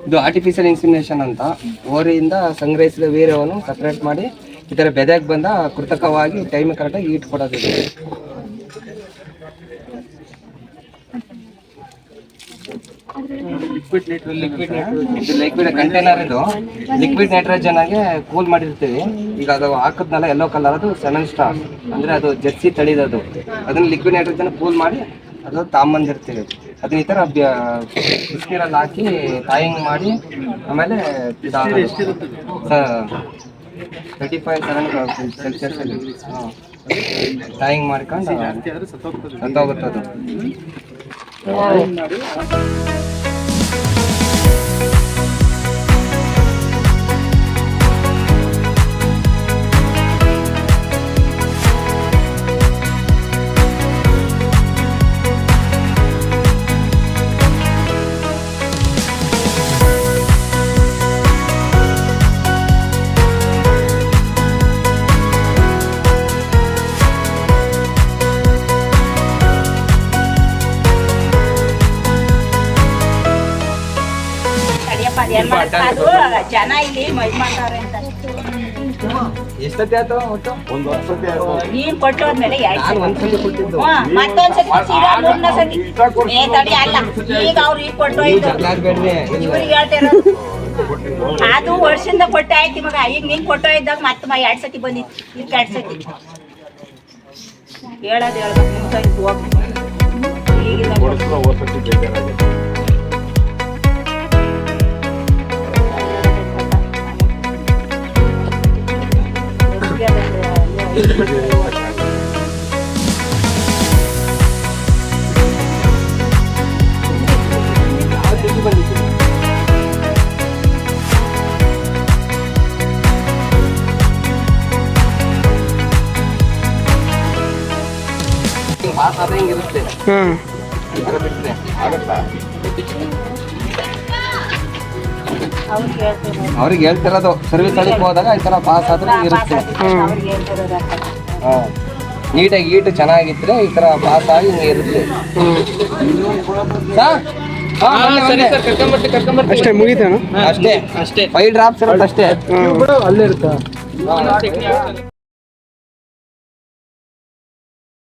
ಇದು artificial insemination ಅಂತ ಓರಿಯಿಂದ ಸಂಗ್ರಹಿಸಿದ ವೀರ್ಯವನ್ನು ಸಪ್ರೇಟ್ ಮಾಡಿ ಈ ಥರ ಬೆದೆಗೆ ಬಂದ ಕೃತಕವಾಗಿ ಟೈಮ್ ಕರೆಕ್ಟಾಗಿ ಈಟ್ ಕೊಡೋದಿದೆ. ಲಿಕ್ವಿಡ್ ಕಂಟೈನರ್ ಇದು ಲಿಕ್ವಿಡ್ ನೈಟ್ರೋಜನ್ ಆಗಿ ಕೂಲ್ ಮಾಡಿರ್ತೀವಿ. ಈಗ ಅದು ಹಾಕಿದ್ನಲ್ಲ ಯೆಲ್ಲೋ ಕಲರ್ ಅದು ಸೆವೆನ್ ಸ್ಟಾರ್ ಅಂದ್ರೆ ಅದು ಜರ್ಸಿ ತಳಿದದು. ಅದನ್ನ ಲಿಕ್ವಿಡ್ ನೈಟ್ರೋಜನ್ ಕೂಲ್ ಮಾಡಿ ಅದು ತಾಂಬಂದಿರ್ತೀವಿ. ಅದನ್ನ ಈ ಥರ ಬಿಸಿನೀರಲ್ಲಿ ಹಾಕಿ ತಾಯಿಂಗ್ ಮಾಡಿ ಆಮೇಲೆ 35 ಸೆಲ್ಸಿಯಸ್ ತಾಯಿಂಗ್ ಮಾಡ್ಕೊಂಡು ಸತ್ತೋಗುತ್ತದು. ಜನ ಇಲ್ಲಿ ಮಜ್ ಮಾಡ್ತಾರೆ ಅಂತ. ಎಷ್ಟೊತ್ತಿ ಆಯ್ತು ಒಟ್ಟು? ಒಂದು ವರ್ಷಕ್ಕೆ ನೀನ್ ಕೊಟ್ಟೋದ್ಮೇಲೆ ಒಂದ್ಸತಿ ಕೊಟ್ಟಿದ್ದು ಮತ್ತೊಂದ್ಸತಿ ಸೀದಾ ಮೂರನೇ ಸತಿ ತಡಿ ಅಲ್ಲ ಈಗ ಅವ್ರು ಈಗ ಕೊಟ್ಟೋಯ್ತು ಇವ್ರಿಗೆ ಹೇಳ್ತಿರೋದು. ಅದು ವರ್ಷದಿಂದ ಕೊಟ್ಟೆ ಆಯ್ತು ಮಗ. ಈಗ ನೀನ್ ಕೊಟ್ಟೋಯ್ದಾಗ ಮತ್ತೆ 2 ಸತಿ ಬಂದಿತ್ತು. ಈಗ 2 ಸತಿ ಹೇಳೋದು ಹೇಳ್ಬೇಕು ನಿಮ್ಗೆ ಹೋಗ್ಬೇಕು. ಈಗಿಲ್ಲ ಪಾಸ್ ಆದ ಹಿಂಗಿರುತ್ತೆ. ಅವ್ರಿಗೆ ಹೇಳ್ತಿರೋದು ಸರ್ವಿಸ್ ಅಡಿಗೆ ಹೋದಾಗ ಈ ಥರ ಪಾಸ್ ಆದ್ರೆ ಹಿಂಗಿರುತ್ತೆ. ನೀಟಾಗಿ ಈಟು ಚೆನ್ನಾಗಿದ್ರೆ ಈ ಥರ ಪಾಸ್ ಆಗಿ ಹಿಂಗೆ ಇರುತ್ತೆ. ಅಷ್ಟೇ ಮುಗಿತಾನ? ಅಷ್ಟೇ 5 ಡ್ರಾಪ್ಸ್ ಇರುತ್ತೆ ಅಷ್ಟೇ. ಅಲ್ಲೇ ಇರುತ್ತಾ?